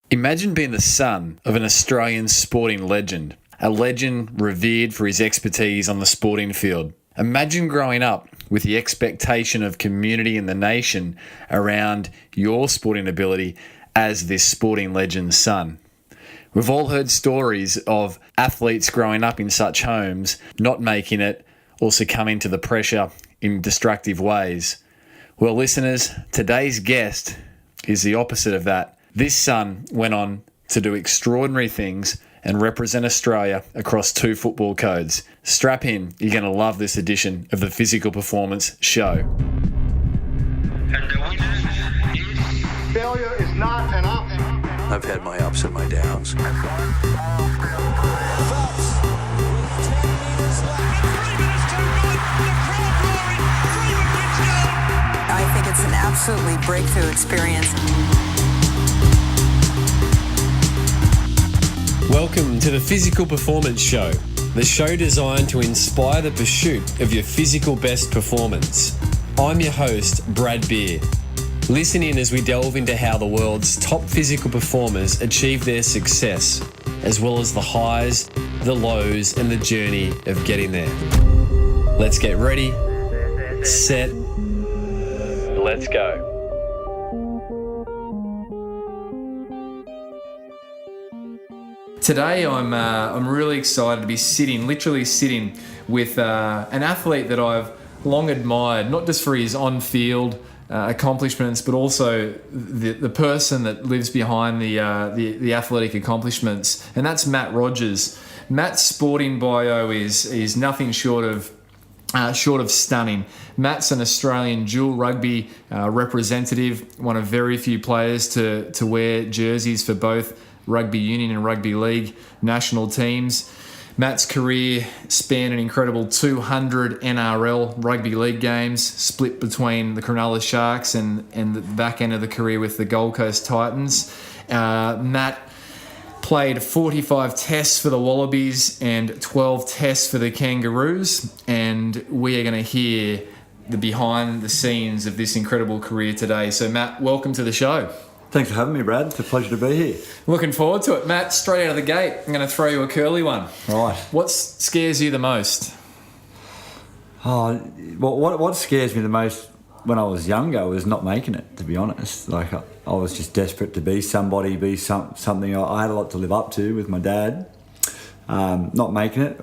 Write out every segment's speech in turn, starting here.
Imagine being the son of an Australian sporting legend, a legend revered for his expertise on the sporting field. Imagine growing up with the expectation of community and the nation around your sporting ability as this sporting legend's son. We've all heard stories of athletes growing up in such homes, not making it, or succumbing to the pressure in destructive ways. Well, listeners, today's guest is the opposite of that. This son went on to do extraordinary things and represent Australia across 2 football codes. Strap in, you're going to love this edition of the Physical Performance Show. And the winner is... Failure is not an option. I've had my ups and my downs. Phelps with 10 metres left. 3 minutes too good. The crowd roaring. Freeman wins goal. I think it's an absolutely breakthrough experience. Welcome to the Physical Performance Show, the show designed to inspire the pursuit of your physical best performance. I'm your host, Brad Beer. Listen in as we delve into how the world's top physical performers achieve their success, as well as the highs, the lows, and the journey of getting there. Let's get ready, set, let's go. Today I'm really excited to be literally sitting with an athlete that I've long admired, not just for his on-field accomplishments, but also the person that lives behind the athletic accomplishments, and that's Matt Rogers. Matt's sporting bio is nothing short of stunning. Matt's an Australian dual rugby representative, one of very few players to wear jerseys for both Rugby Union and Rugby League national teams. Matt's career spanned an incredible 200 NRL Rugby League games, split between the Cronulla Sharks and the back end of the career with the Gold Coast Titans. Matt played 45 tests for the Wallabies and 12 tests for the Kangaroos, and we are going to hear the behind the scenes of this incredible career today. So Matt, welcome to the show. Thanks for having me, Brad. It's a pleasure to be here. Looking forward to it. Matt, straight out of the gate, I'm going to throw you a curly one. Right. What scares you the most? What scares me the most when I was younger was not making it, to be honest. Like, I was just desperate to be somebody, something. I had a lot to live up to with my dad. Not making it,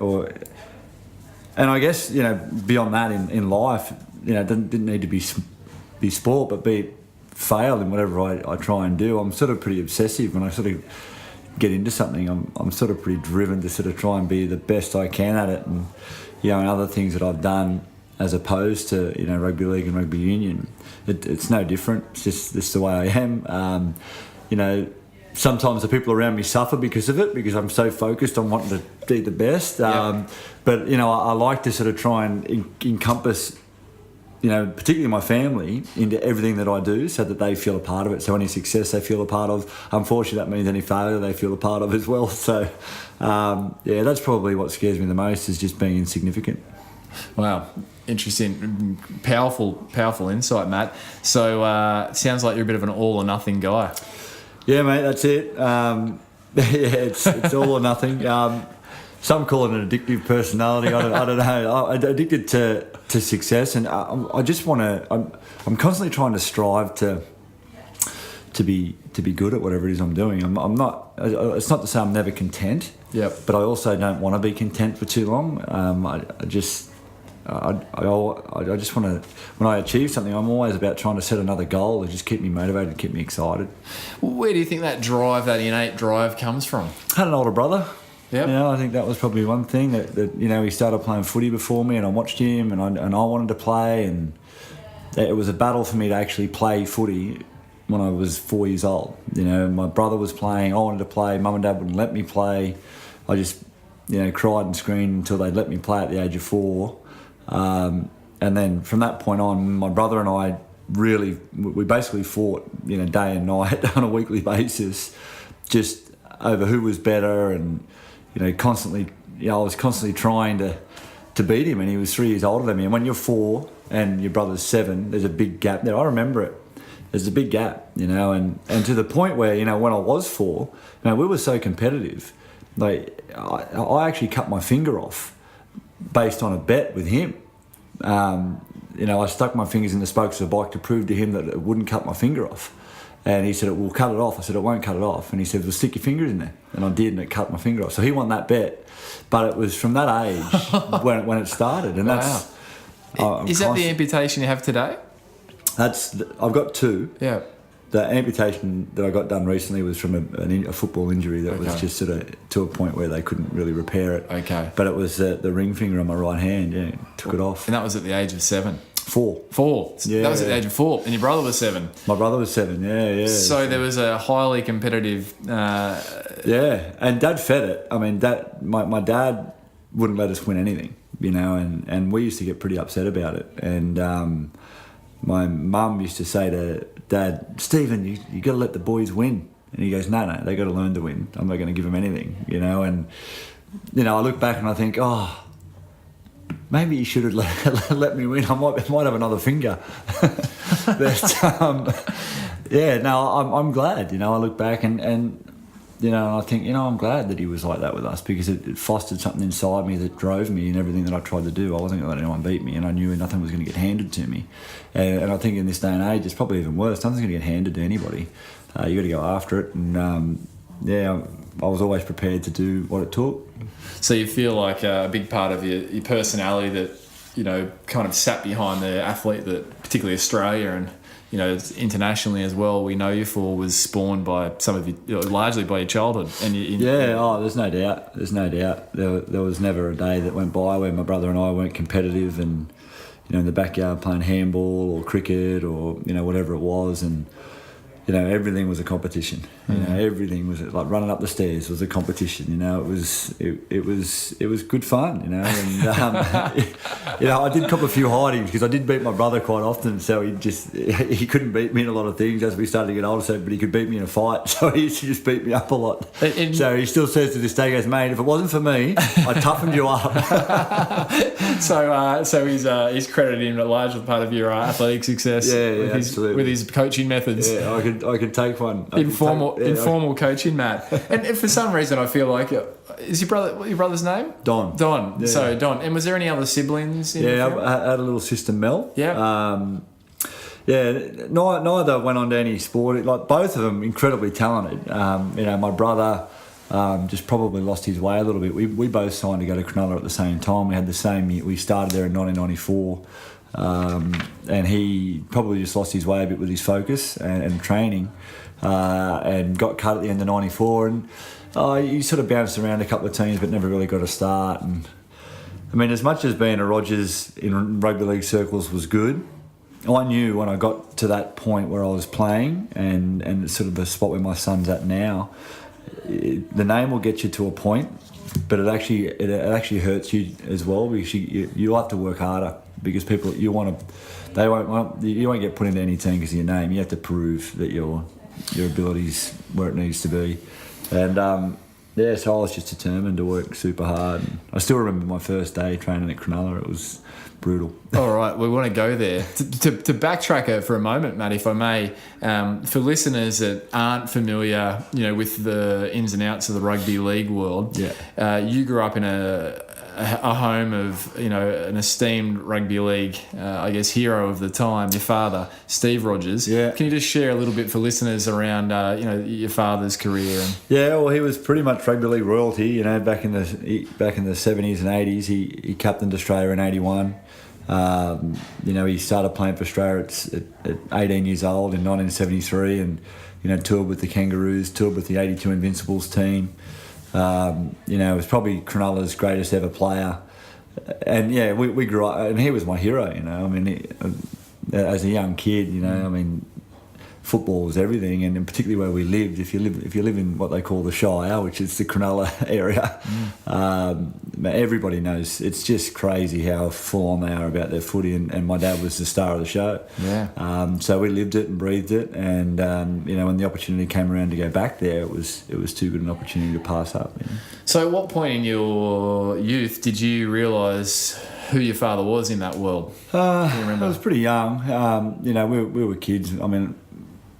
and I guess, beyond that in life, didn't need to be sport, but be fail in whatever I try and do. I'm sort of pretty obsessive when I sort of get into something. I'm sort of pretty driven to sort of try and be the best I can at it, and and other things that I've done as opposed to rugby league and rugby union. It's no different. It's just this the way I am. Sometimes the people around me suffer because of it, because I'm so focused on wanting to be the best. But I like to sort of try and encompass, particularly my family, into everything that I do, so that they feel a part of it. So any success they feel a part of. Unfortunately, that means any failure they feel a part of as well. So, that's probably what scares me the most, is just being insignificant. Wow, interesting, powerful insight, Matt. So it sounds like you're a bit of an all or nothing guy. Yeah, mate, that's it. It's all or nothing. Some call it an addictive personality. I don't know. I'm addicted to success, and I just want to. I'm constantly trying to strive to be good at whatever it is I'm doing. I'm not. It's not to say I'm never content. Yep. But I also don't want to be content for too long. I just want to. When I achieve something, I'm always about trying to set another goal to just keep me motivated, keep me excited. Where do you think that innate drive comes from? I had an older brother. Yep. I think that was probably one thing that he started playing footy before me, and I watched him, and I wanted to play, and it was a battle for me to actually play footy when I was 4 years old. My brother was playing, I wanted to play, mum and dad wouldn't let me play. I just cried and screamed until they'd let me play at the age of 4. And then from that point on, my brother and I we basically fought day and night on a weekly basis, just over who was better, and constantly, I was constantly trying to beat him, and he was 3 years older than me. And when you're 4 and your brother's 7, there's a big gap there. I remember it. there's a big gap, you know, and to the point where, you know, when I was 4, you know, we were so competitive. Like, I actually cut my finger off based on a bet with him. You know, I stuck my fingers in the spokes of the bike to prove to him that it wouldn't cut my finger off. And he said, "It will cut it off." I said, "It won't cut it off." And he said, "Well, stick your finger in there." And I did, and it cut my finger off. So he won that bet. But it was from that age when it started. And that's... Is that the amputation you have today? I've got 2. Yeah. The amputation that I got done recently was from a football injury that was just sort of to a point where they couldn't really repair it. Okay. But it was the ring finger on my right hand, took it off. And that was at the age of 7? 4. 4. Yeah. That was at the age of 4. And your brother was 7. My brother was 7, yeah. So there was a highly competitive... Yeah, and Dad fed it. I mean, my dad wouldn't let us win anything, you know, and we used to get pretty upset about it. And my mum used to say to Dad, "Stephen, you got to let the boys win." And he goes, no, they got to learn to win. I'm not going to give them anything, you know. And, you know, I look back and I think, maybe you should have let me win. I might have another finger. But, I'm glad, you know. I look back and you know, I think, you know, I'm glad that he was like that with us, because it fostered something inside me that drove me in everything that I tried to do. I wasn't going to let anyone beat me, and I knew nothing was going to get handed to me. And I think in this day and age, it's probably even worse. Nothing's going to get handed to anybody. You got to go after it. And, I was always prepared to do what it took. So you feel like a big part of your personality that, you know, kind of sat behind the athlete that, particularly Australia and, you know, internationally as well, we know you for, was spawned by some of you, largely by your childhood. And there's no doubt. There's no doubt. There was never a day that went by where my brother and I weren't competitive and, you know, in the backyard playing handball or cricket or, you know, whatever it was. And, you know, everything was a competition. You know, everything was like running up the stairs was a competition. You know, it was good fun. You know, and you know, I did cop a few hidings because I did beat my brother quite often. So he couldn't beat me in a lot of things as we started to get older. So, but he could beat me in a fight. So he used to just beat me up a lot. So he still says to this day, he goes, "Mate, if it wasn't for me, I toughened you up." So he's credited him a large part of your athletic success. Absolutely. With his coaching methods. Yeah, I could take one. Informal coaching, Matt. And for some reason, I feel like is your brother's name? Don. Yeah. So Don. And was there any other siblings? I had a little sister, Mel. Yeah. Neither went on to any sport. Like both of them, incredibly talented. You know, my brother just probably lost his way a little bit. We both signed to go to Cronulla at the same time. We had the same year. We started there in 1994. And he probably just lost his way a bit with his focus and training, and got cut at the end of 94. And he sort of bounced around a couple of teams, but never really got a start. And I mean, as much as being a Rogers in rugby league circles was good, I knew when I got to that point where I was playing and sort of the spot where my son's at now, the name will get you to a point, but it actually hurts you as well, because you have to work harder. Because people, you won't get put into any team because of your name. You have to prove that your ability's where it needs to be. And so I was just determined to work super hard. And I still remember my first day training at Cronulla. It was brutal. All right, we want to go there. To backtrack it for a moment, Matt, if I may, for listeners that aren't familiar, you know, with the ins and outs of the rugby league world, you grew up in a home of, you know, an esteemed rugby league, I guess, hero of the time, your father, Steve Rogers. Yeah. Can you just share a little bit for listeners around, you know, your father's career? Yeah, well, he was pretty much rugby league royalty. You know, back in the 70s and 80s, he captained Australia in 81. You know, he started playing for Australia at 18 years old in 1973, and, you know, toured with the Kangaroos, toured with the 82 Invincibles team. You know, was probably Cronulla's greatest ever player. And yeah, we grew up, and he was my hero, you know. I mean, as a young kid, you know, I mean, football was everything, and particularly where we lived. If you live in what they call the Shire, which is the Cronulla area, everybody knows. It's just crazy how full on they are about their footy, and my dad was the star of the show. Yeah. So we lived it and breathed it, and you know, when the opportunity came around to go back there, it was too good an opportunity to pass up. You know? So at what point in your youth did you realise who your father was in that world? Can you remember? I was pretty young. You know, we were kids. I mean,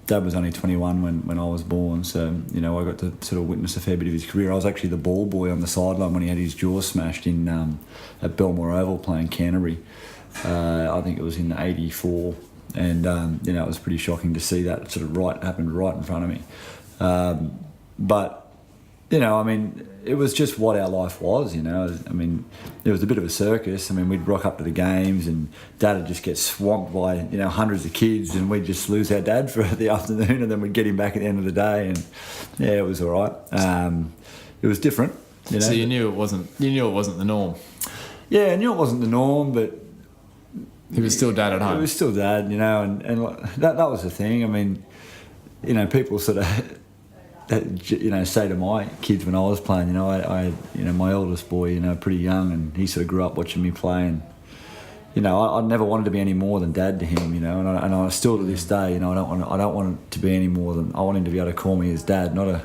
Dad was only 21 when I was born, so I got to sort of witness a fair bit of his career. I was actually the ball boy on the sideline when he had his jaw smashed in at Belmore Oval playing Canterbury. I think it was in '84, and it was pretty shocking to see that sort of happened right in front of me. But it was just what our life was, it was a bit of a circus. We'd rock up to the games and Dad would just get swamped by, hundreds of kids, and we'd just lose our dad for the afternoon, and then we'd get him back at the end of the day, and it was all right. It was different, So you knew it wasn't the norm. Yeah, I knew it wasn't the norm, but he was still Dad at home. It was still Dad, and that was the thing. People sort of say to my kids when I was playing, I my eldest boy, pretty young, and he sort of grew up watching me play, and I never wanted to be any more than Dad to him, and I still to this day, I don't want it to be any more than, I want him to be able to call me his dad, not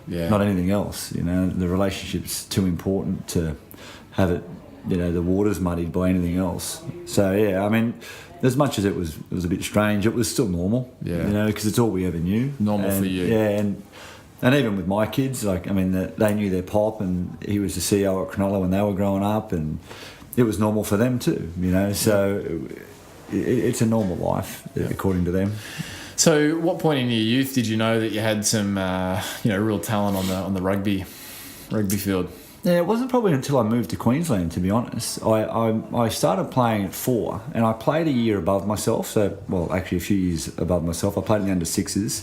anything else. The relationship's too important to have it, the water's muddied by anything else. So as much as it was a bit strange, it was still normal, because it's all we ever knew. Normal for you. Yeah, and even with my kids, they knew their pop, and he was the CEO at Cronulla when they were growing up, and it was normal for them too, So it's a normal life, according to them. So, what point in your youth did you know that you had some, real talent on the rugby field? Yeah, it wasn't probably until I moved to Queensland, to be honest. I started playing at 4, and I played a year above myself. Actually a few years above myself. I played in the under-6s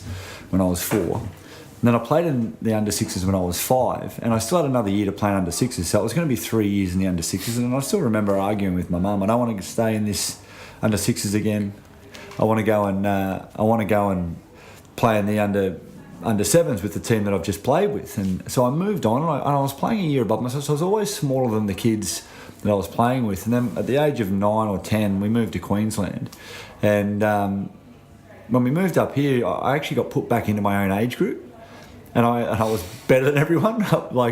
when I was 4. And then I played in the under-6s when I was 5, and I still had another year to play in under-6s, so it was going to be 3 years in the under-6s. And I still remember arguing with my mum, I don't want to stay in this under-6s again. I want to go and play in the under-7s with the team that I've just played with. And so I moved on, and I was playing a year above myself, so I was always smaller than the kids that I was playing with. And then at the age of 9 or 10, we moved to Queensland. And when we moved up here, I actually got put back into my own age group. And I was better than everyone.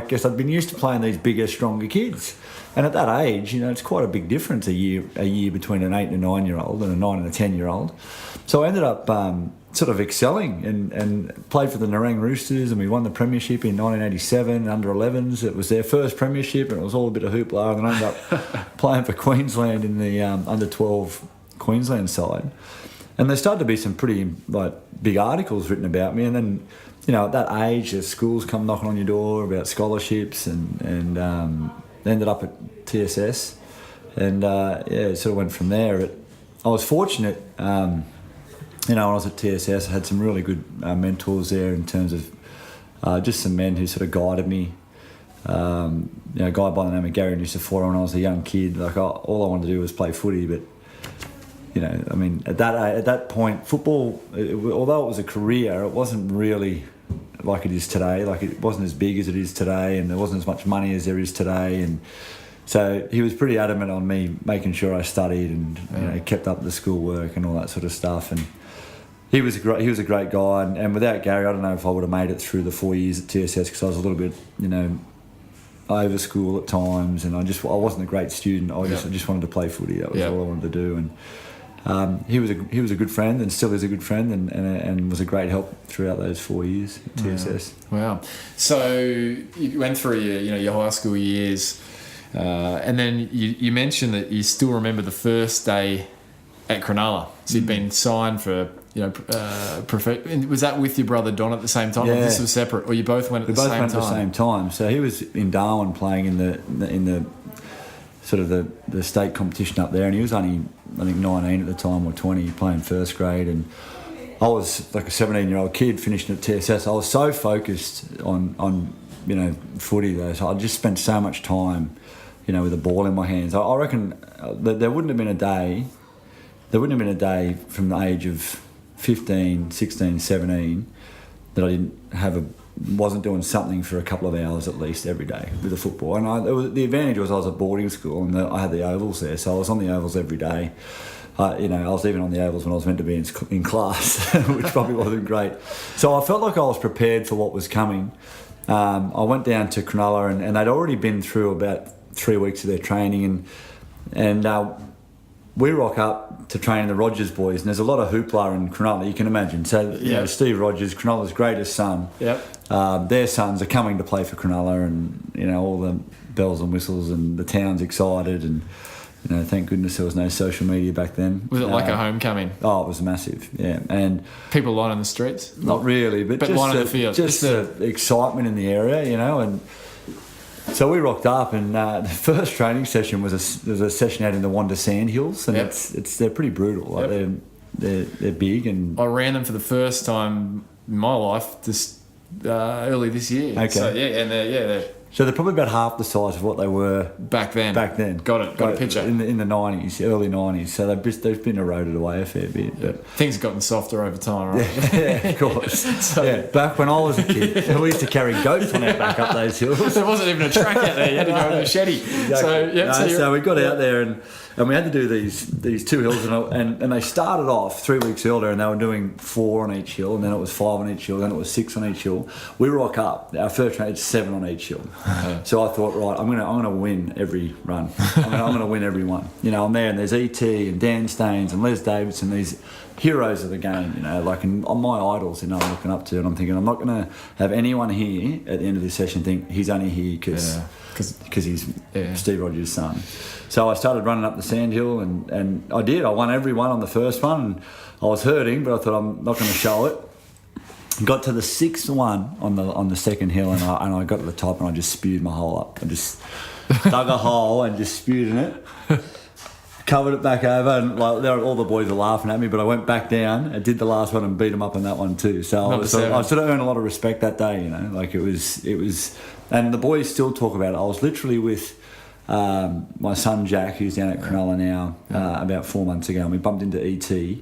Guess I'd been used to playing these bigger, stronger kids. And at that age, it's quite a big difference a year between an 8 and a 9-year-old and a 9 and a 10-year-old. So I ended up sort of excelling and played for the Nerang Roosters, and we won the premiership in 1987, under-11s. It was their first premiership, and it was all a bit of hoopla. And then I ended up playing for Queensland in the under-12 Queensland side. And there started to be some pretty big articles written about me, and then at that age, the schools come knocking on your door about scholarships, and ended up at TSS, and it sort of went from there. But I was fortunate, when I was at TSS, I had some really good mentors there in terms of just some men who sort of guided me. A guy by the name of Gary Nusafora when I was a young kid. All I wanted to do was play footy, but at that point, football, although it was a career, it wasn't really like it is today. It wasn't as big as it is today, and there wasn't as much money as there is today. And so he was pretty adamant on me making sure I studied and kept up the schoolwork and all that sort of stuff. And he was a great guy. And without Gary, I don't know if I would have made it through the 4 years at TSS, because I was a little bit, over school at times, and I wasn't a great student. I just wanted to play footy. That was all I wanted to do. And he was a good friend, and still is a good friend, and was a great help throughout those 4 years at TSS. Wow. So you went through your high school years, and then you mentioned that you still remember the first day at Cronulla. So you'd been signed for was that with your brother Don at the same time? Yeah. Or this was separate, or you both went at the same time? We both went at the same time. So he was in Darwin playing in the sort of the state competition up there, and he was only, I think, 19 at the time, or 20, playing first grade, and I was like a 17-year-old kid finishing at TSS. I was so focused on footy though, so I just spent so much time with a ball in my hands. I reckon that there wouldn't have been a day from the age of 15, 16, 17 that I wasn't doing something for a couple of hours at least every day with the football. And the advantage was I was at boarding school, and I had the ovals there, so I was on the ovals every day. I was even on the ovals when I was meant to be in class, which probably wasn't great. So I felt like I was prepared for what was coming. I went down to Cronulla, and they'd already been through about 3 weeks of their training, and we rock up to train the Rogers boys, and there's a lot of hoopla in Cronulla, you can imagine. So, you know, Steve Rogers, Cronulla's greatest son, their sons are coming to play for Cronulla, and, you know, all the bells and whistles, and the town's excited, and, you know, thank goodness there was no social media back then. Was it like a homecoming? Oh, it was massive, yeah. And people lining the streets? Not really, but just lining the field. Just the excitement in the area, you know, and so we rocked up, and the first training session was a session out in the Wanda Sandhills, and they're pretty brutal. Like they're big, and I ran them for the first time in my life just early this year. Okay. So they're so they're probably about half the size of what they were back then. Got a picture in the 90s, early 90s. So they've been eroded away a fair bit. But things have gotten softer over time, right? Yeah, of course. Back when I was a kid, we used to carry goats on our back up those hills. There wasn't even a track out there. You had to go with a machete. Exactly. So we got out there and we had to do these 2 hills, and they started off 3 weeks earlier, and they were doing 4 on each hill, and then it was 5 on each hill, then it was 6 on each hill. We rock up. Our first train, it's 7 on each hill. So I thought, right, I'm gonna win every run. I'm gonna win every one. You know, I'm there, and there's ET and Dan Staines and Les Davidson, these heroes of the game. You know, like my idols. You know, I'm looking up to, and I'm thinking, I'm not gonna have anyone here at the end of this session think he's only here because he's Steve Rogers' son. So I started running up the sandhill, and I did. I won every one on the first one, and I was hurting, but I thought I'm not going to show it. Got to the 6th one on the second hill, and I got to the top, and I just spewed my hole up. I just dug a hole and just spewed in it, covered it back over, and like all the boys were laughing at me, but I went back down and did the last one and beat them up on that one too. So I sort of earned a lot of respect that day, you know. Like it was, and the boys still talk about it. I was literally with my son Jack, who's down at Cronulla now, about 4 months ago, and we bumped into ET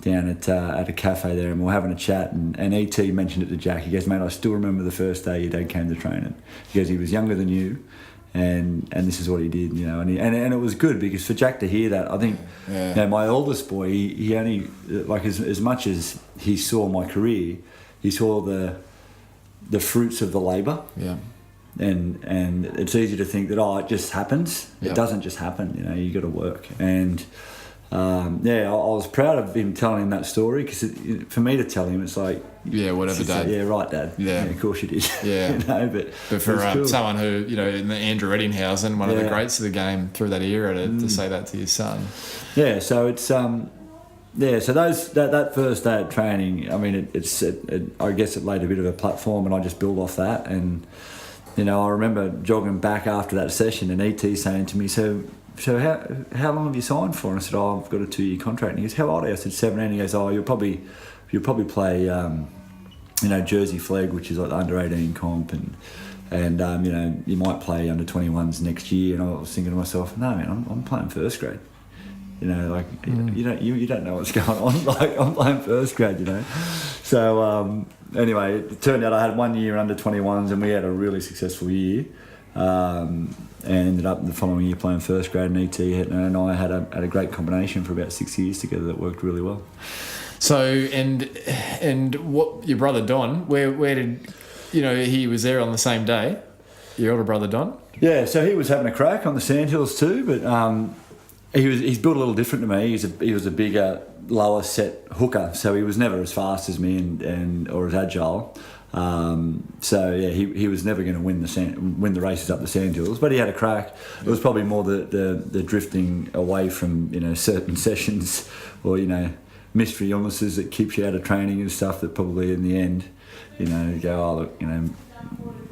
down at a cafe there, and we were having a chat, and ET mentioned it to Jack. He goes, mate, I still remember the first day your dad came to training. He goes, he was younger than you, and this is what he did, you know, and it was good, because for Jack to hear that, I think, you know, my oldest boy, he only, like, as much as he saw my career, he saw the fruits of the labour. Yeah. And it's easy to think that, it just happens. It doesn't just happen, you know, you got to work. And I was proud of him telling him that story, because for me to tell him, it's like, whatever, Dad. Like, right, Dad. Yeah, of course you did. Yeah, you know, but for cool. Someone who, you know, in the Andrew Eddinghausen, one of the greats of the game through that era, to say that to your son. Yeah, so it's so that first day of training, I mean, I guess it laid a bit of a platform, and I just built off that. And you know, I remember jogging back after that session, and ET saying to me, so how long have you signed for? And I said, I've got a 2-year contract. And he goes, how old are you? I said, 17. He goes, you'll probably play, you know, Jersey Flag, which is like the under-18 comp, and you know, you might play under-21s next year. And I was thinking to myself, no, man, I'm playing first grade. You know, like you don't know what's going on. Like, I'm playing first grade, you know. So anyway, it turned out I had 1 year under 21s, and we had a really successful year. And ended up the following year playing first grade, and ET and I had a great combination for about 6 years together that worked really well. So and what your brother Don, where did, you know, he was there on the same day, your older brother Don? Yeah, so he was having a crack on the sandhills too, but he's built a little different to me. He was a bigger, lower set hooker, so he was never as fast as me and or as agile. So yeah, he was never going to win the races up the sandhills, but he had a crack. It was probably more the drifting away from, you know, certain sessions, or, you know, mystery illnesses that keeps you out of training and stuff, that probably in the end, you know, you go, look, you know,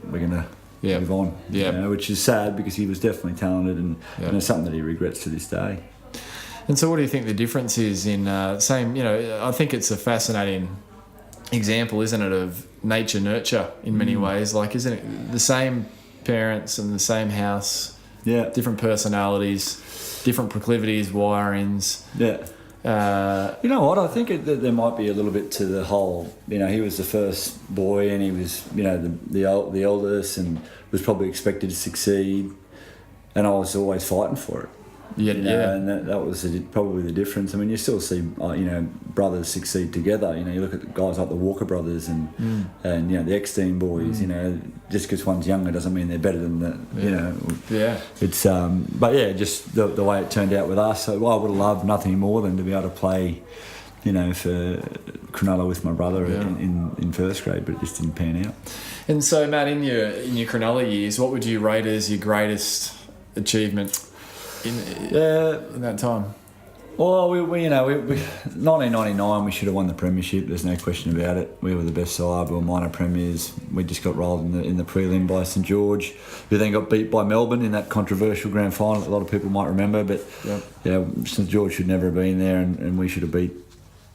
we're going to move on. You know, which is sad, because he was definitely talented, and it's something that he regrets to this day. And so what do you think the difference is in you know, I think it's a fascinating example, isn't it, of nature nurture in many ways. Like, isn't it the same parents and the same house, different personalities, different proclivities, wirings. You know what, I think there might be a little bit to the whole, you know, he was the first boy, and he was, you know, the eldest, and was probably expected to succeed, and I was always fighting for it. Yeah, you know, yeah. and that was probably the difference. I mean, you still see, brothers succeed together. You know, you look at the guys like the Walker brothers and the Eckstein boys. You know, just because one's younger doesn't mean they're better than the. You know, it's but yeah, just the way it turned out with us. So I would have loved nothing more than to be able to play, you know, for Cronulla with my brother in first grade, but it just didn't pan out. And so, Matt, in your Cronulla years, what would you rate as your greatest achievement in that time? Well, we 1999 we should have won the premiership. There's no question about it. We were the best side. We were minor premiers. We just got rolled in the prelim by St George. We then got beat by Melbourne in that controversial grand final. A lot of people might remember, but St George should never have been there, and we should have beat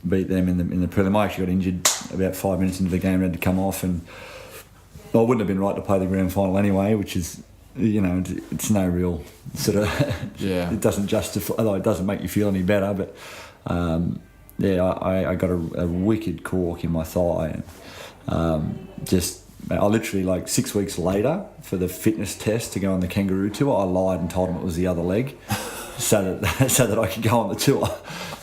them in the prelim. I actually got injured about 5 minutes into the game and had to come off, and I wouldn't have been right to play the grand final anyway, which is, you know, it's no real sort of it doesn't justify, although it doesn't make you feel any better, but I got a wicked cork in my thigh, and I literally, like 6 weeks later, for the fitness test to go on the kangaroo tour, I lied and told them it was the other leg so that I could go on the tour.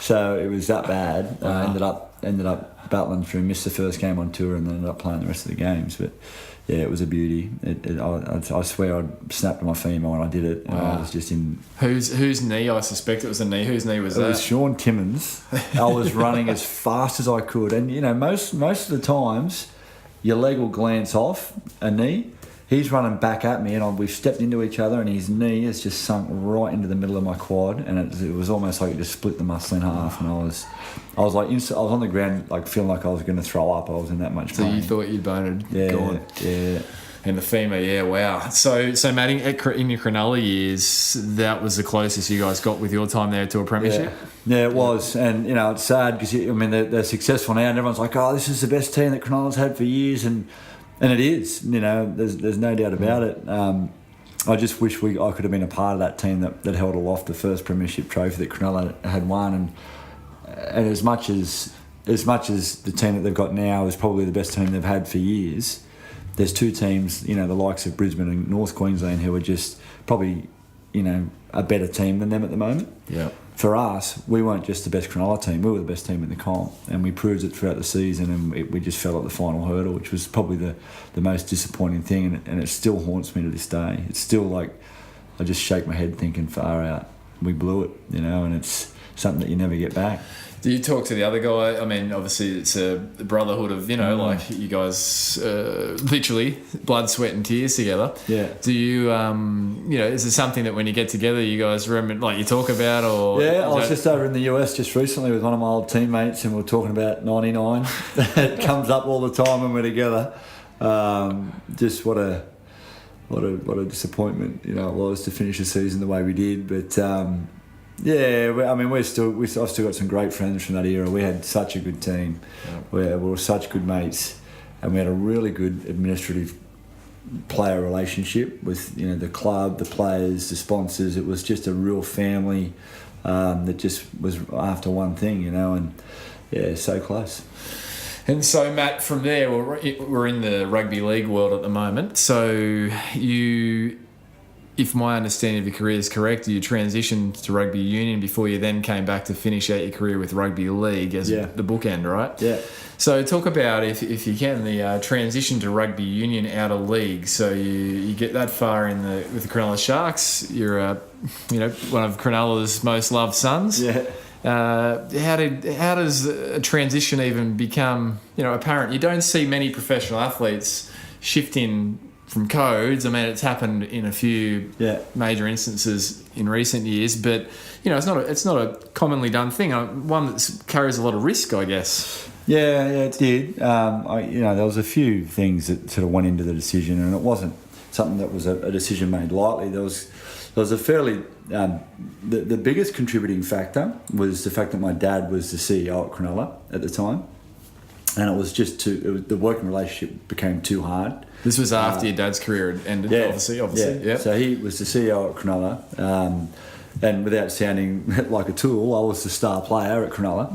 So it was that bad. I ended up battling through, missed the first game on tour, and then ended up playing the rest of the games. But yeah, it was a beauty. I swear I snapped my femur when I did it. And I was just in... Whose knee? I suspect it was a knee. Whose knee was that? It was Sean Timmins. I was running as fast as I could. And, you know, most of the times, your leg will glance off a knee. He's running back at me, and we've stepped into each other, and his knee has just sunk right into the middle of my quad, and it was almost like it just split the muscle in half. And I was like, I was on the ground, like feeling like I was going to throw up. I was in that much pain. So you thought you'd boned? Yeah, yeah. And the femur, yeah, wow. So Matt, in your Cronulla years, that was the closest you guys got with your time there to a premiership? Yeah, it was. And, you know, it's sad because, I mean, they're successful now, and everyone's like, oh, this is the best team that Cronulla's had for years, and it is, you know, there's no doubt about it. I just wish I could have been a part of that team that held aloft the first premiership trophy that Cronulla had won, and as much as the team that they've got now is probably the best team they've had for years, there's two teams, you know, the likes of Brisbane and North Queensland, who are just probably, you know, a better team than them at the moment. Yeah. For us, we weren't just the best Cronulla team, we were the best team in the comp, and we proved it throughout the season, and we just fell at the final hurdle, which was probably the most disappointing thing, and it still haunts me to this day. It's still like, I just shake my head thinking, far out, we blew it, you know, and it's something that you never get back. Do you talk to the other guy? I mean, obviously it's a brotherhood of, you know, like you guys literally blood, sweat and tears together. Yeah. Do you, you know, is it something that when you get together you guys remember, like you talk about? Or yeah, I was just over in the US just recently with one of my old teammates, and we were talking about 99. It comes up all the time when we're together. Just what a disappointment, you know, it was to finish the season the way we did. But yeah, I mean, I've still got some great friends from that era. We had such a good team. Yeah. We were such good mates, and we had a really good administrative player relationship with, you know, the club, the players, the sponsors. It was just a real family that just was after one thing, you know, and yeah, so close. And so, Matt, from there, we're in the rugby league world at the moment. So you, if my understanding of your career is correct, you transitioned to rugby union before you then came back to finish out your career with rugby league as the bookend, right? Yeah. So talk about, if you can, the transition to rugby union out of league. So you get that far with the Cronulla Sharks. You're one of Cronulla's most loved sons. Yeah. How does a transition even become, you know, apparent? You don't see many professional athletes shifting from codes. I mean, it's happened in a few major instances in recent years, but you know, it's not a commonly done thing. One that carries a lot of risk, I guess. Yeah, it did. There was a few things that sort of went into the decision, and it wasn't something that was a decision made lightly. There was a fairly the biggest contributing factor was the fact that my dad was the CEO at Cronulla at the time, and it was the working relationship became too hard. This was after your dad's career had ended, obviously. Yeah. So he was the CEO at Cronulla, and without sounding like a tool, I was the star player at Cronulla.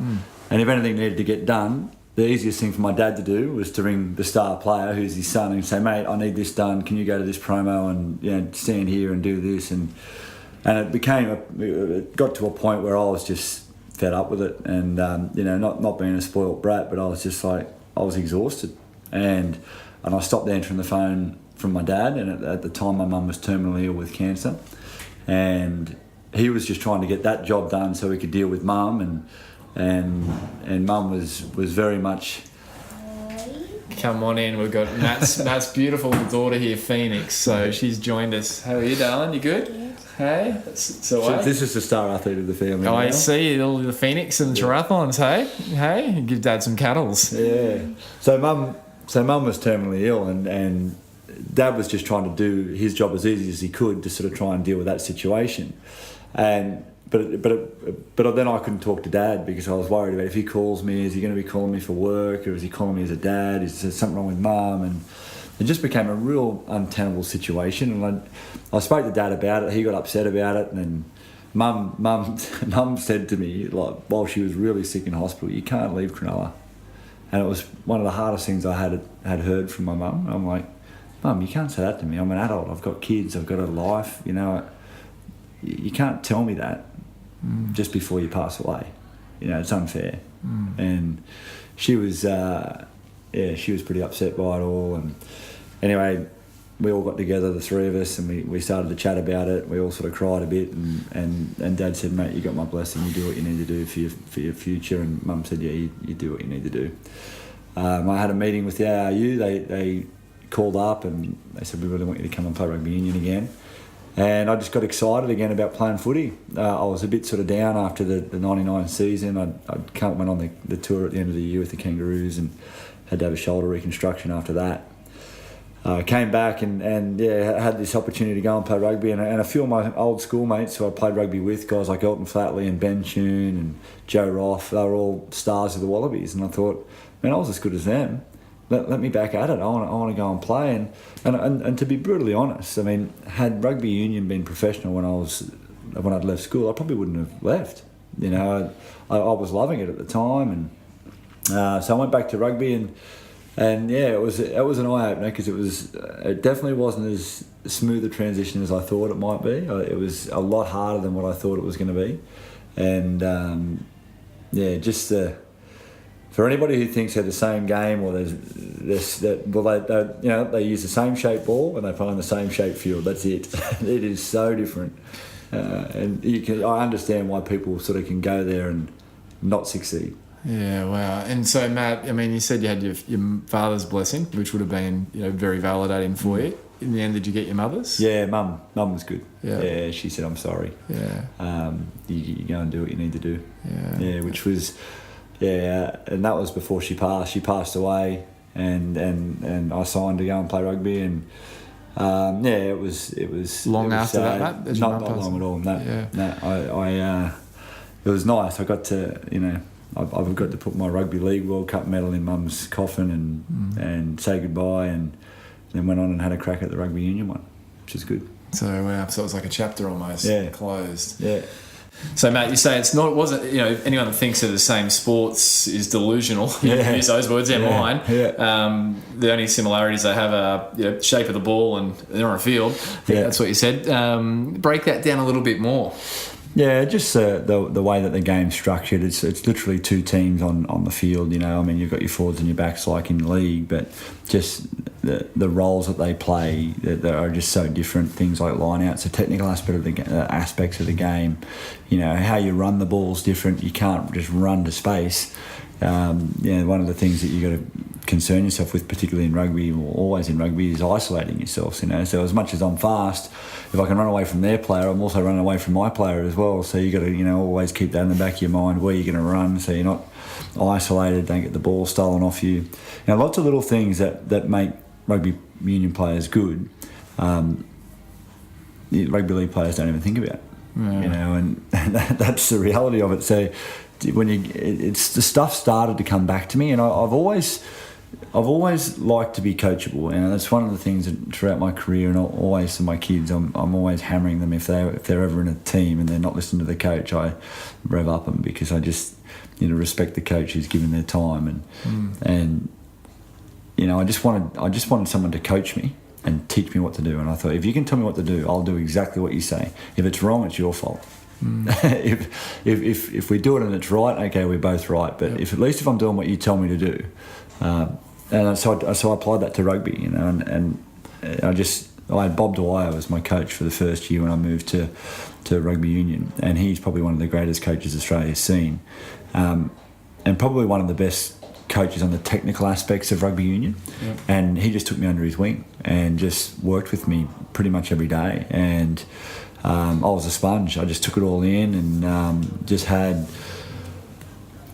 And if anything needed to get done, the easiest thing for my dad to do was to ring the star player, who's his son, and say, "Mate, I need this done. Can you go to this promo and, you know, stand here and do this?" And And it got to a point where I was just fed up with it, and not being a spoilt brat, but I was just like, I was exhausted, and I stopped answering the phone from my dad, and at the time my mum was terminally ill with cancer, and he was just trying to get that job done so he could deal with mum, and mum was very much. Come on in. We've got Matt's beautiful daughter here, Phoenix. So she's joined us. How are you, darling? You good? Hey? So This is the star athlete of the family. I now. see all the Phoenix and the triathlons. Hey, give Dad some cuddles. Yeah. So mum was terminally ill, and Dad was just trying to do his job as easy as he could to sort of try and deal with that situation, But then I couldn't talk to Dad because I was worried about if he calls me, is he going to be calling me for work, or is he calling me as a dad? Is there something wrong with Mum? And it just became a real untenable situation. And I spoke to Dad about it. He got upset about it, and then Mum said to me, like, while she was really sick in hospital, "You can't leave Cronulla." And it was one of the hardest things I had heard from my mum. I'm like, "Mum, you can't say that to me. I'm an adult. I've got kids. I've got a life. You can't tell me that just before you pass away. It's unfair." And she was pretty upset by it all. And anyway, we all got together, the three of us, and we started to chat about it. We all sort of cried a bit, and Dad said, "Mate, you got my blessing. You do what you need to do for your future." And Mum said, "Yeah, you do what you need to do." I had a meeting with the ARU. They called up and they said, "We really want you to come and play rugby union again." And I just got excited again about playing footy. I was a bit sort of down after the 99 season. I went on the tour at the end of the year with the Kangaroos and had to have a shoulder reconstruction after that. Came back and had this opportunity to go and play rugby. And a few of my old schoolmates who I played rugby with, guys like Elton Flatley and Ben Tune and Joe Roth, they were all stars of the Wallabies. And I thought, man, I was as good as them. Let me back at it. I want to go and play. And to be brutally honest, I mean, had rugby union been professional when I'd left school, I probably wouldn't have left. I was loving it at the time, and so I went back to rugby, and it was an eye opener because it definitely wasn't as smooth a transition as I thought it might be. It was a lot harder than what I thought it was going to be, and for anybody who thinks they're the same game, or they use the same shaped ball and they play on the same shaped field. That's it. It is so different, and I understand why people sort of can go there and not succeed. Yeah, wow. And so, Matt, I mean, you said you had your father's blessing, which would have been very validating for you. In the end, did you get your mother's? Yeah, Mum was good. Yeah, she said, "I'm sorry. Yeah, you go and do what you need to do." Yeah, which was. Yeah, and that was before she passed. She passed away, and I signed to go and play rugby, and it was long after that. Not long at all. It was nice. I got to I've got to put my rugby league World Cup medal in Mum's coffin and say goodbye, and then went on and had a crack at the rugby union one, which is good. So wow, so it was like a chapter almost closed. Yeah. So Matt, you say wasn't anyone that thinks they're the same sports is delusional. You use those words, mine. Yeah. The only similarities they have are shape of the ball and they're on a field. I think that's what you said. Break that down a little bit more. Yeah, just the way that the game's structured. It's literally two teams on the field. I mean, you've got your forwards and your backs like in the league, but just the roles that they play that are just so different. Things like line-outs, the technical aspects of the game. How you run the ball's different. You can't just run to space. One of the things that you got to concern yourself with, particularly in rugby, or always in rugby, is isolating yourself. So as much as I'm fast, if I can run away from their player, I'm also running away from my player as well. So you got to always keep that in the back of your mind where you're going to run, so you're not isolated, don't get the ball stolen off you. Lots of little things that make rugby union players good. Rugby league players don't even think about. And that's the reality of it. So it's the stuff started to come back to me, and I've always liked to be coachable, and that's one of the things that throughout my career, and always to my kids, I'm always hammering them if they're ever in a team and they're not listening to the coach, I rev up them, because I just respect the coach who's given their time, and I just wanted someone to coach me, and teach me what to do. And I thought, if you can tell me what to do, I'll do exactly what you say. If it's wrong, it's your fault. If we do it and it's right, okay, we're both right. But if at least if I'm doing what you tell me to do, and so I applied that to rugby, you know, and I had Bob Dwyer was my coach for the first year when I moved to rugby union, and he's probably one of the greatest coaches Australia's seen, and probably one of the best coaches on the technical aspects of rugby union. And he just took me under his wing and just worked with me pretty much every day, and I was a sponge. I just took it all in and just had,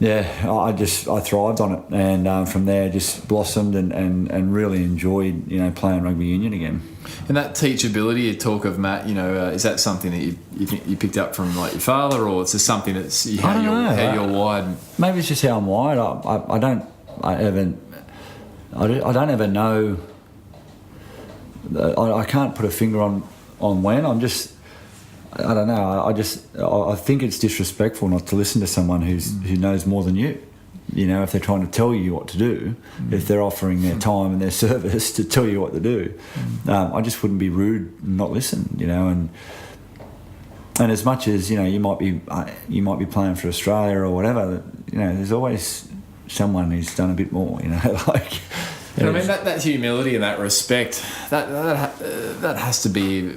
I thrived on it, and from there just blossomed and really enjoyed, you know, playing rugby union again. And that teachability you talk of, Matt, you know, is that something that you think you picked up from like your father, or it's just something that's how you're wired? Maybe it's just how I'm wired. I don't ever know. I can't put a finger on when. I don't know. I think it's disrespectful not to listen to someone who knows more than you. You know, if they're trying to tell you what to do, if they're offering their time and their service to tell you what to do, I just wouldn't be rude and not listen. You know, and as much as, you know, you might be playing for Australia or whatever, you know, there's always someone who's done a bit more. You know, like. I mean, that humility and that respect, that has to be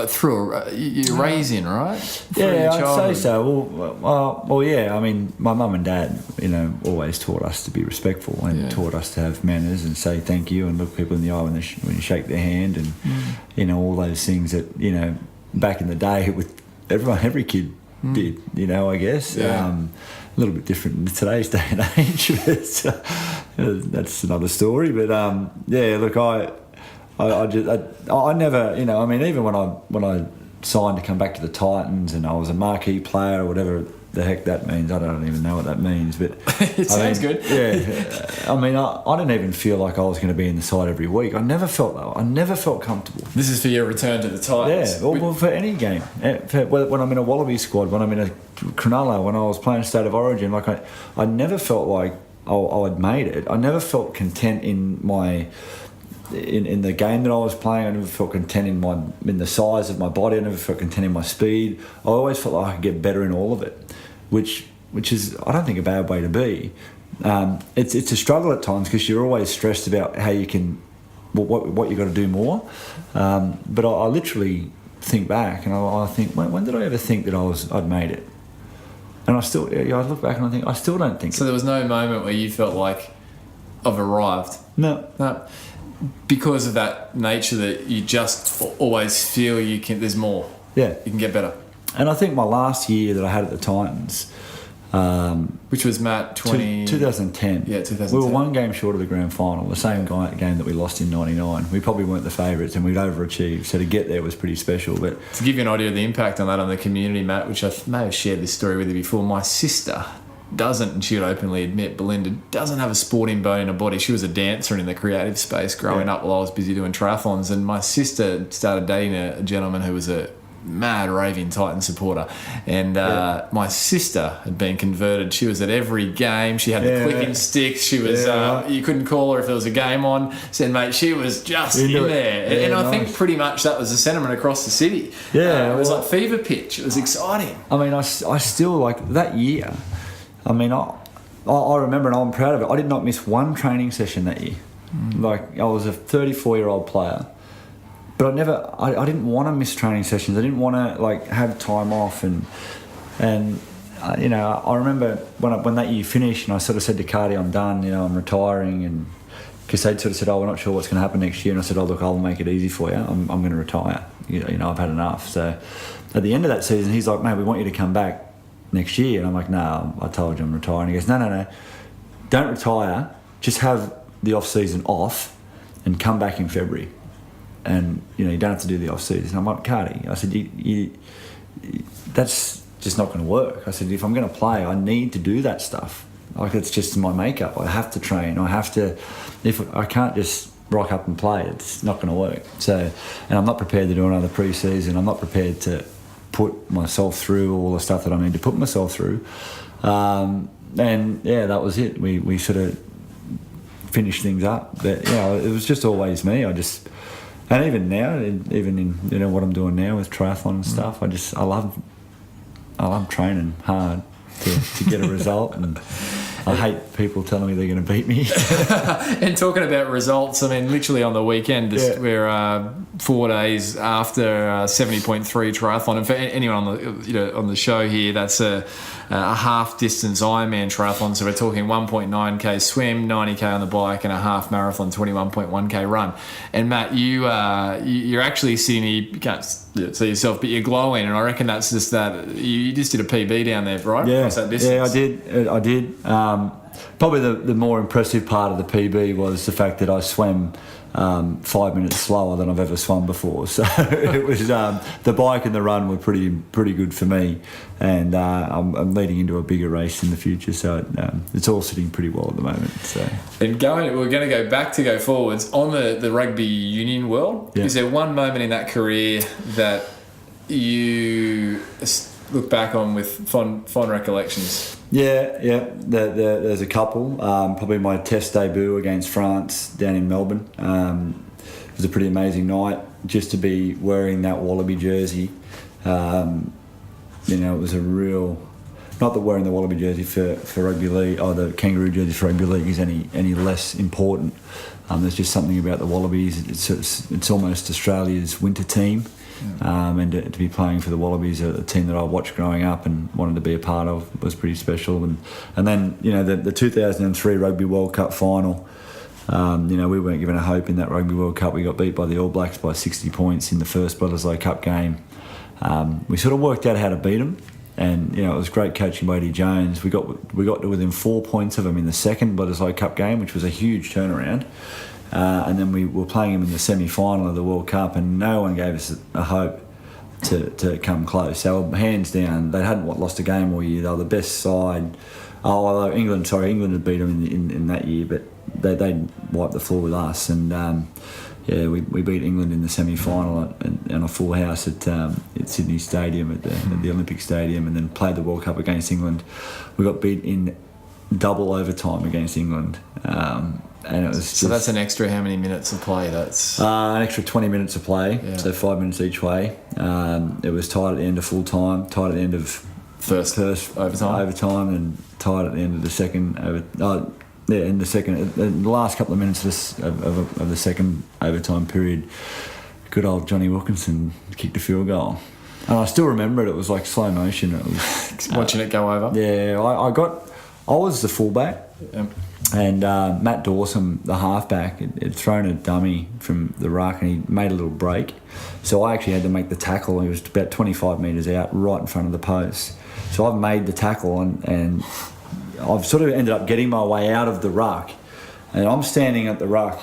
through you're raising, right? Yeah, I'd say so. Well, yeah. I mean, my mum and dad, you know, always taught us to be respectful and taught us to have manners and say thank you and look people in the eye when you shake their hand, and you know, all those things that, you know, back in the day with every kid did. You know, I guess. Yeah. A little bit different in today's day and age, but that's another story. But look, I never, you know, I mean, even when I signed to come back to the Titans and I was a marquee player or whatever the heck that means, I don't even know what that means, but it sounds good. Yeah, I mean, I didn't even feel like I was going to be in the side every week. I never felt that. I never felt comfortable. This is for your return to the Titans. Yeah, well, for any game. When I'm in a Wallaby squad, when I'm in a Cronulla, when I was playing State of Origin, like I never felt like I had made it. I never felt content in my. In the game that I was playing, I never felt content in the size of my body. I never felt content in my speed. I always felt like I could get better in all of it, which is, I don't think, a bad way to be. It's a struggle at times because you're always stressed about how you can, what you got to do more. But I literally think back and I think, when did I ever think that I'd made it? And I look back and I think I still don't think. So there was no moment where you felt like I've arrived. No. Because of that nature that you just always feel there's more. Yeah. You can get better. And I think my last year that I had at the Titans, which was Matt 2010. Yeah, 2010. We were one game short of the grand final, the same game that we lost in '99. We probably weren't the favourites and we'd overachieved, so to get there was pretty special. But to give you an idea of the impact on that on the community, Matt, which I may have shared this story with you before, my sister doesn't, and she would openly admit, Belinda doesn't have a sporting bone in her body. She was a dancer in the creative space growing up while I was busy doing triathlons, and my sister started dating a gentleman who was a mad raving Titan supporter, and my sister had been converted. She was at every game. She had the clicking sticks. She was you couldn't call her if there was a game on. Said, mate, she was just in there. And I think pretty much that was the sentiment across the city. It was like fever pitch. It was exciting. I mean, I still, like, that year, I mean, I remember, and I'm proud of it, I did not miss one training session that year. Like, I was a 34-year-old player, but I didn't want to miss training sessions. I didn't want to, like, have time off, and you know, I remember when that year finished, and I sort of said to Cardi, I'm done, you know, I'm retiring, and because they'd sort of said, we're not sure what's going to happen next year, and I said, look, I'll make it easy for you. I'm going to retire. You know, I've had enough. So at the end of that season, he's like, mate, we want you to come back next year. And I'm like, no, I told you I'm retiring. He goes, no, don't retire, just have the off season off and come back in February, and you know, you don't have to do the off season. I'm like, Cardi, I said, that's just not going to work. I said, if I'm going to play, I need to do that stuff. Like, it's just my makeup. I have to train. If I can't just rock up and play, it's not going to work. So, and I'm not prepared to do another pre-season. I'm not prepared to put myself through all the stuff that I need to put myself through. And yeah, that was it. We sort of finish things up. But it was just always me. And even now, even in what I'm doing now with triathlon and stuff, I love training hard to get a result, and I hate people telling me they're going to beat me. And talking about results, I mean, literally on the weekend, we're 4 days after 70.3 triathlon, and for anyone on the show here, that's a half distance Ironman triathlon. So we're talking 1.9k swim, 90k on the bike, and a half marathon, 21.1k run. And Matt, you're actually sitting here, you can't see yourself, but you're glowing, and I reckon that's just that you just did a PB down there, right? Yeah, across that distance. yeah, I did. Probably the more impressive part of the PB was the fact that I swam 5 minutes slower than I've ever swum before. So it was the bike and the run were pretty good for me, and I'm leading into a bigger race in the future. So it's all sitting pretty well at the moment. So and we're going to go forwards on the rugby union world. Yeah. Is there one moment in that career that you look back on with fond recollections? Yeah. There's a couple. Probably my test debut against France down in Melbourne. It was a pretty amazing night just to be wearing that Wallaby jersey. It was a real. Not that wearing the Wallaby jersey for rugby league or the Kangaroo jersey for rugby league is any less important. There's just something about the Wallabies. It's almost Australia's winter team. And to be playing for the Wallabies, a team that I watched growing up and wanted to be a part of, was pretty special. And then the 2003 Rugby World Cup final, we weren't given a hope in that Rugby World Cup. We got beat by the All Blacks by 60 points in the first Bledisloe Cup game. We sort of worked out how to beat them, and it was great coaching by Eddie Jones. We got to within 4 points of them in the second Bledisloe Cup game, which was a huge turnaround. And then we were playing them in the semi-final of the World Cup, and no one gave us a hope to come close. So hands down, they hadn't lost a game all year. They were the best side. Although England had beat them in that year, but they wiped the floor with us. And we beat England in the semi-final and a full house at Sydney Stadium at the Olympic Stadium, and then played the World Cup against England. We got beat in double overtime against England. And it was so that's an extra how many minutes of play? That's an extra 20 minutes of play, so 5 minutes each way. It was tied at the end of full time, tied at the end of first overtime, and tied at the end of the second in the last couple of minutes of the second overtime period. Good old Johnny Wilkinson kicked a field goal, and I still remember it. It was like slow motion. It was watching it go over. Yeah, I was the fullback. And Matt Dawson, the halfback, had thrown a dummy from the ruck, and he made a little break. So I actually had to make the tackle. He was about 25 metres out, right in front of the post. So I've made the tackle, and I've sort of ended up getting my way out of the ruck. And I'm standing at the ruck,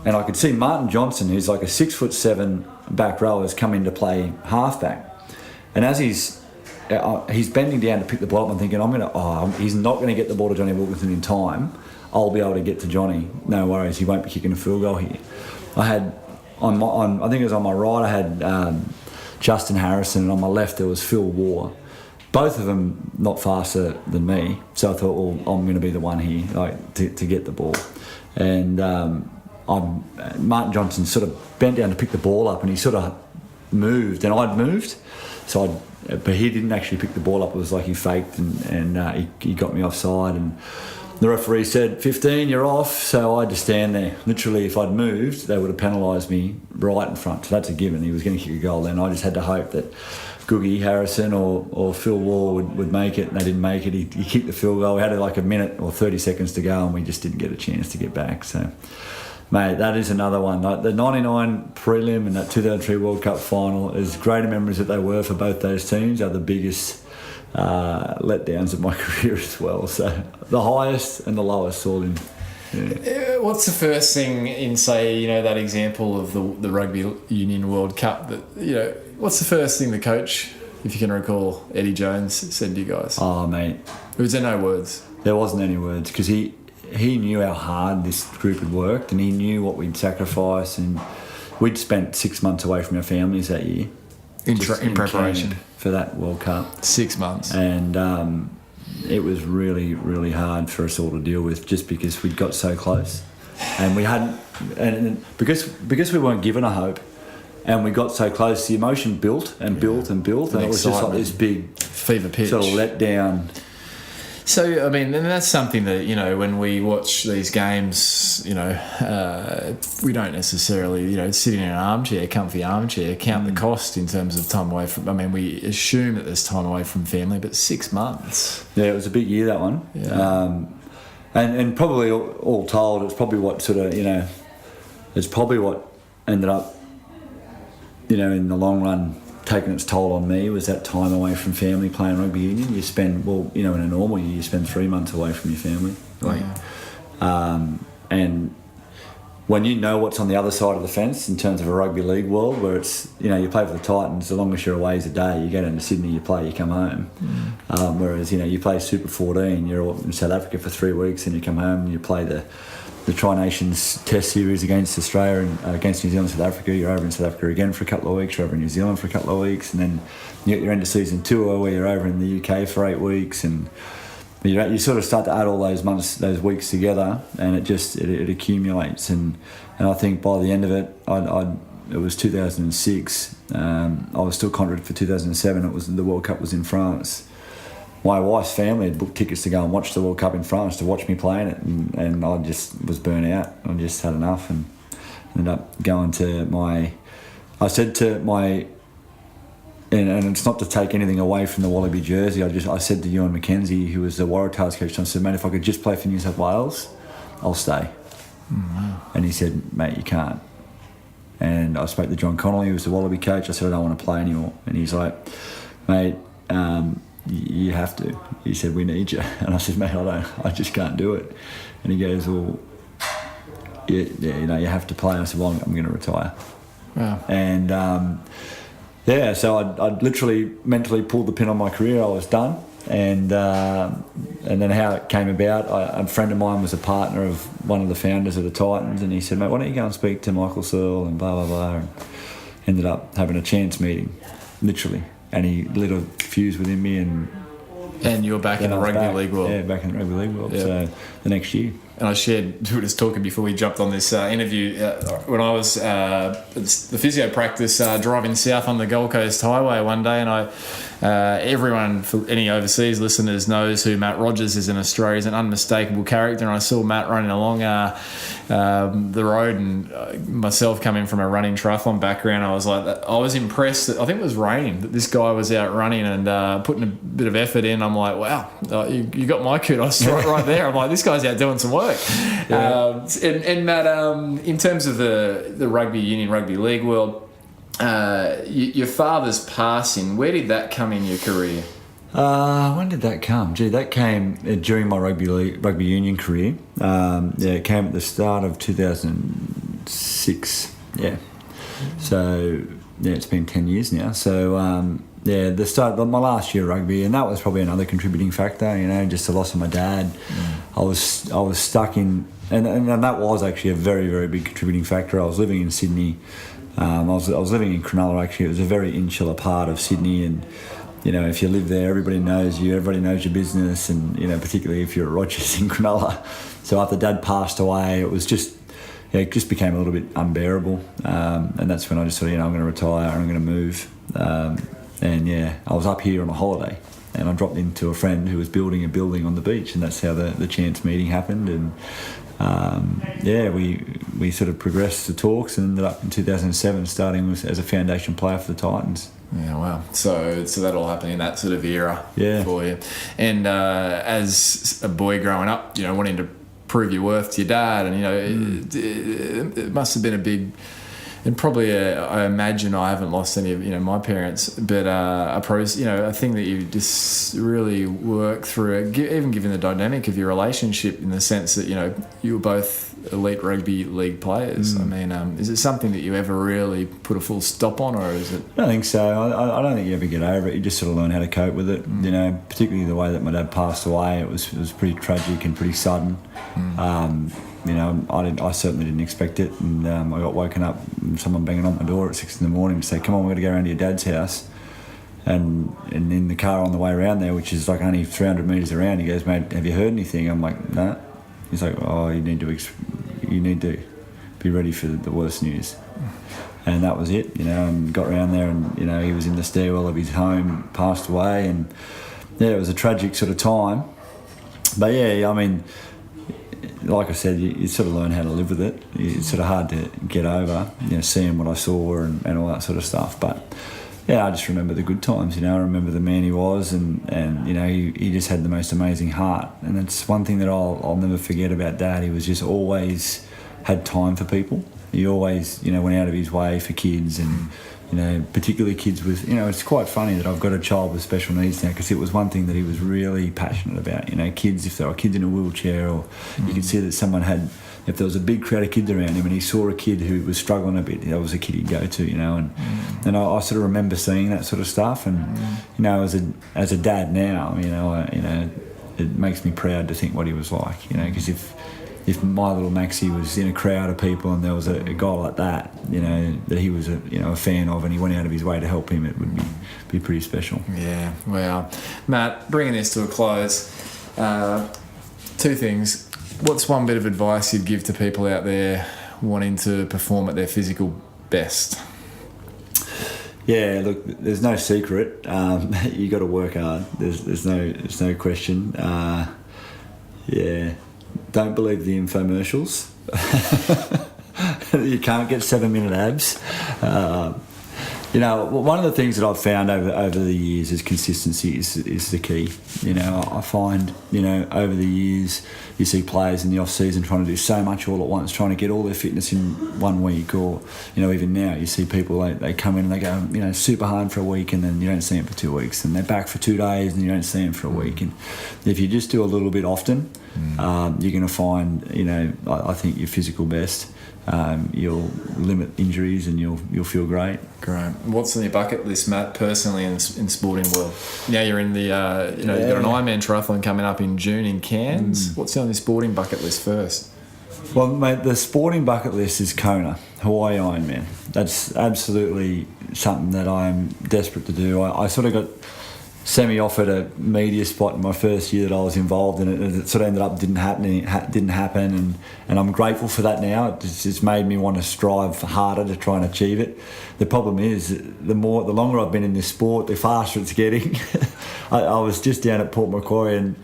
and I could see Martin Johnson, who's like a 6'7" back rower, has come in to play halfback. And as he's bending down to pick the ball up, I'm thinking, he's not going to get the ball to Johnny Wilkinson in time. I'll be able to get to Johnny. No worries, he won't be kicking a field goal here. I had I think it was on my right, I had Justin Harrison, and on my left there was Phil Waugh. Both of them not faster than me, so I thought, well, I'm going to be the one here, to get the ball. And Martin Johnson sort of bent down to pick the ball up, and he sort of moved, and I'd moved, but he didn't actually pick the ball up. It was like he faked, and he got me offside, and the referee said, 15, you're off. So I had to stand there. Literally, if I'd moved, they would have penalised me right in front. So that's a given. He was going to kick a goal then. I just had to hope that Googie Harrison or Phil Waugh would make it, and they didn't make it. He kicked the field goal. We had like a minute or 30 seconds to go, and we just didn't get a chance to get back. So, mate, that is another one. Like the 99 prelim and that 2003 World Cup final, as great a memories that they were for both those teams, are the biggest letdowns of my career as well. So the highest and the lowest all in. Yeah. What's the first thing in, say, that example of the Rugby Union World Cup that, what's the first thing the coach, if you can recall, Eddie Jones said to you guys? Oh, mate. Was there no words? There wasn't any words, because he knew how hard this group had worked, and he knew what we'd sacrificed, and we'd spent 6 months away from our families that year. In preparation for that World Cup. 6 months. And it was really, really hard for us all to deal with, just because we'd got so close. and we hadn't, and because we weren't given a hope, and we got so close, the emotion built and built and built, and it was just like this big fever pitch, sort of let down. So, I mean, and that's something that, you know, when we watch these games, you know, we don't necessarily, you know, sitting in an armchair, comfy armchair, count the cost in terms of time away from, I mean, we assume that there's time away from family, but 6 months. Yeah, it was a big year, that one. Yeah. And probably all told, it's probably what sort of, you know, it's probably what ended up, you know, in the long run, taking its toll on me was that time away from family playing rugby union. You spend, well, you know, in a normal year, you spend 3 months away from your family. And when you know what's on the other side of the fence in terms of a rugby league world, where it's, you know, you play for the Titans, the longest you're away is a day. You go down to Sydney, you play, you come home. Whereas, you know, you play Super 14, you're in South Africa for 3 weeks, and you come home and you play the Tri-Nations Test Series against Australia and against New Zealand, South Africa. You're over in South Africa again for a couple of weeks. You're over in New Zealand for a couple of weeks, and then you get your end of season tour where you're over in the UK for 8 weeks, and you sort of start to add all those months, those weeks together, and it accumulates. And I think by the end of it, it was 2006. I was still contracted for 2007. It was the World Cup was in France. My wife's family had booked tickets to go and watch the World Cup in France to watch me playing it, and I just was burnt out. I just had enough, and ended up going to I said to my, and it's not to take anything away from the Wallaby jersey, I said to Ewan McKenzie, who was the Waratahs coach, I said, mate, if I could just play for New South Wales, I'll stay. And he said, mate, you can't. And I spoke to John Connolly, who was the Wallaby coach. I said, I don't want to play anymore. And he's like, mate, you have to. He said, we need you. And I said, mate, I just can't do it. And he goes, well, yeah, you know, you have to play. And I said, well, I'm going to retire. Wow. And so I'd literally mentally pulled the pin on my career. I was done. And then how it came about, a friend of mine was a partner of one of the founders of the Titans, and he said, mate, why don't you go and speak to Michael Searle and blah, blah, blah. And ended up having a chance meeting, literally. And he lit a fuse within me, and you were back in the rugby league world. Yeah, back in the rugby league world. Yep. So the next year. And I shared, we were just talking before we jumped on this interview, when I was at the physio practice driving south on the Gold Coast Highway one day, and everyone, for any overseas listeners, knows who Matt Rogers is in Australia. He's an unmistakable character, and I saw Matt running along the road, and myself coming from a running triathlon background, I was impressed that, I think it was raining, that this guy was out running and putting a bit of effort in. I'm like, wow, you got my kudos right there. I'm like, this guy's out doing some work. Yeah. And Matt, in terms of the rugby union, rugby league world, your father's passing, where did that come in your career? When did that come? Gee, that came during my rugby union career. It came at the start of 2006. Yeah. So it's been 10 years now. So the start of my last year of rugby, and that was probably another contributing factor. You know, just the loss of my dad. I was stuck in, and that was actually a very, very big contributing factor. I was living in Sydney. I was living in Cronulla, actually. It was a very insular part of Sydney, and you know, if you live there, everybody knows you, everybody knows your business, and you know, particularly if you're at Rogers in Cronulla. So after Dad passed away, it just became a little bit unbearable, and that's when I just thought, you know, I'm going to retire, I'm going to move, and I was up here on a holiday, and I dropped into a friend who was building a building on the beach, and that's how the chance meeting happened, and we sort of progressed the talks and ended up in 2007 starting as a foundation player for the Titans. Yeah, wow. So that all happened in that sort of era for you. And as a boy growing up, you know, wanting to prove your worth to your dad, and you know, it must have been a big, and probably I imagine I haven't lost any of, you know, my parents, but a thing that you just really work through, even given the dynamic of your relationship, in the sense that, you know, you were both elite rugby league players. I mean, is it something that you ever really put a full stop on, or is it? I don't think so. I don't think you ever get over it. You just sort of learn how to cope with it. You know, particularly the way that my dad passed away, it was pretty tragic and pretty sudden. You know, I certainly didn't expect it, and I got woken up and someone banging on my door at 6 a.m. to say, "Come on, we've got to go around to your dad's house." And in the car on the way around there, which is like only 300 metres around, he goes, "Mate, have you heard anything?" I'm like, "No." He's like, "Oh, you need to you need to be ready for the worst news. And that was it, and got around there and, he was in the stairwell of his home, passed away, and yeah, it was a tragic sort of time. But yeah, I mean, like I said, you sort of learn how to live with it. It's sort of hard to get over, seeing what I saw and all that sort of stuff. But yeah, I just remember the good times, I remember the man he was, and he just had the most amazing heart. And it's one thing that I'll never forget about Dad. He was just always had time for people. He always, went out of his way for kids and, particularly kids with, it's quite funny that I've got a child with special needs now, because it was one thing that he was really passionate about. Kids, if there were kids in a wheelchair, or you could see that someone had, if there was a big crowd of kids around him and he saw a kid who was struggling a bit, that was a kid he'd go to, and I sort of remember seeing that sort of stuff. And, as a dad now, it makes me proud to think what he was like, because if my little Maxie was in a crowd of people and there was a guy like that, that he was a fan of, and he went out of his way to help him, it would be pretty special. Yeah, wow. Matt, bringing this to a close, 2 things. What's one bit of advice you'd give to people out there wanting to perform at their physical best? Yeah, look, there's no secret. You got to work hard. There's no question. Yeah. Don't believe the infomercials. You can't get 7-minute abs. One of the things that I've found over the years is consistency is the key. I find, over the years, you see players in the off-season trying to do so much all at once, trying to get all their fitness in 1 week, or, even now you see people, they come in and they go, super hard for a week, and then you don't see them for 2 weeks, and they're back for 2 days and you don't see them for a week. And if you just do a little bit often, you're going to find, I think your physical best. You'll limit injuries and you'll feel great. Great. What's on your bucket list, Matt, personally in sporting world? Now you're in the, you've got an Ironman triathlon coming up in June in Cairns. What's on your sporting bucket list first? Well, mate, the sporting bucket list is Kona, Hawaii Ironman. That's absolutely something that I'm desperate to do. I sort of got semi-offered a media spot in my first year that I was involved in it, and it sort of ended up didn't happen, and I'm grateful for that now. It's made me want to strive harder to try and achieve it. The problem is, the longer I've been in this sport, the faster it's getting. I was just down at Port Macquarie,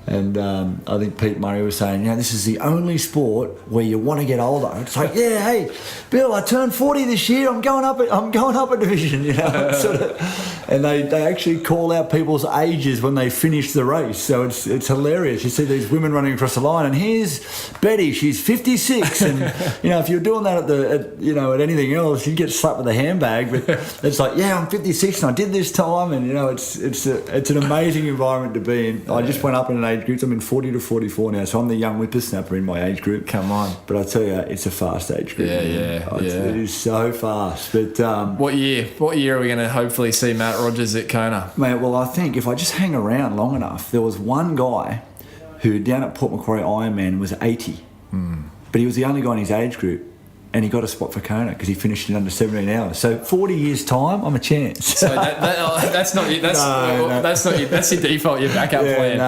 and I think Pete Murray was saying, this is the only sport where you want to get older. It's like, yeah, hey, Bill, I turned 40 this year. I'm going up a division, and they actually call out people's ages when they finish the race. So it's hilarious. You see these women running across the line, and here's Betty, she's 56, and if you're doing that at anything else, you get slapped with a handbag. But it's like, I'm 56 and I did this time, and it's an amazing environment to be in. I just went up in an age group. I'm in 40 to 44 now, so I'm the young whippersnapper in my age group. Come on. But I tell you, it's a fast age group. It is so fast. But what year are we going to hopefully see Matt Rogers at Kona? Mate, well, I think if I just hang around long enough, there was one guy who down at Port Macquarie Ironman was 80, but he was the only guy in his age group, and he got a spot for Kona because he finished in under 17 hours. So 40 years time, I'm a chance. So that's not your default, your backup plan.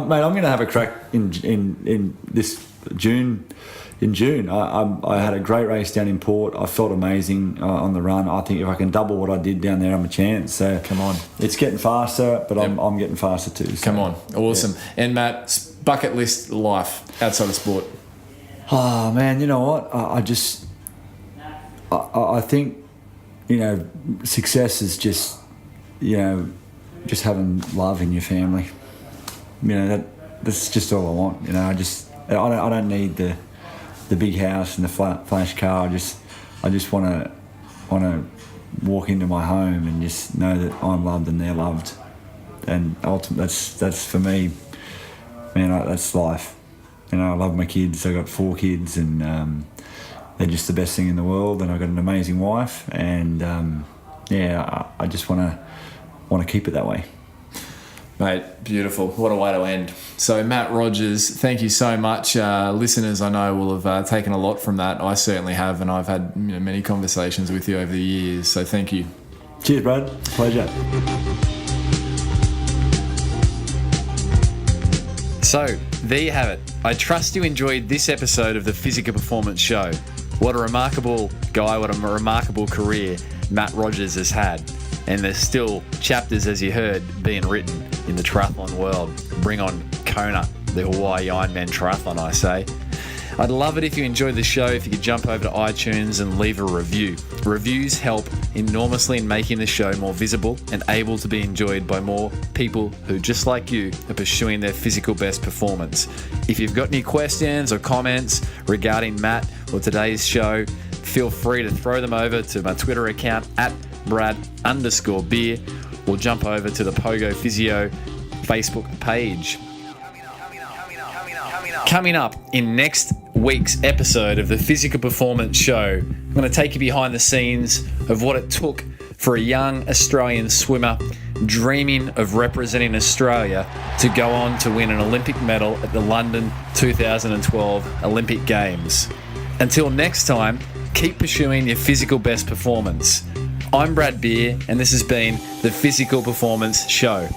Mate, I'm going to have a crack in this June. In June, I had a great race down in Port. I felt amazing on the run. I think if I can double what I did down there, I'm a chance. So come on, it's getting faster, but I'm getting faster too. So. Come on, awesome. Yeah. And Matt, bucket list life outside of sport. Oh man, you know what? I think success is just just having love in your family. That's just all I want. I don't need the big house and the flash car. I just want to walk into my home and just know that I'm loved and they're loved, and ultimately that's for me, man. That's life. I love my kids. I got 4 kids, and they're just the best thing in the world. And I got an amazing wife, and I just want to keep it that way. Mate, beautiful. What a way to end. So, Matt Rogers, thank you so much. Listeners, I know, will have taken a lot from that. I certainly have, and I've had many conversations with you over the years. So, thank you. Cheers, Brad. Pleasure. So, there you have it. I trust you enjoyed this episode of the Physical Performance Show. What a remarkable guy, what a remarkable career Matt Rogers has had. And there's still chapters, as you heard, being written in the triathlon world. Bring on Kona, the Hawaii Ironman triathlon, I say. I'd love it if you enjoyed the show, if you could jump over to iTunes and leave a review. Reviews help enormously in making the show more visible and able to be enjoyed by more people who, just like you, are pursuing their physical best performance. If you've got any questions or comments regarding Matt or today's show, feel free to throw them over to my Twitter account at Brad_beer, or jump over to the POGO Physio Facebook page. Coming up in next week's episode of the Physical Performance Show, I'm going to take you behind the scenes of what it took for a young Australian swimmer dreaming of representing Australia to go on to win an Olympic medal at the London 2012 Olympic Games. Until next time, keep pursuing your physical best performance. I'm Brad Beer, and this has been the Physical Performance Show.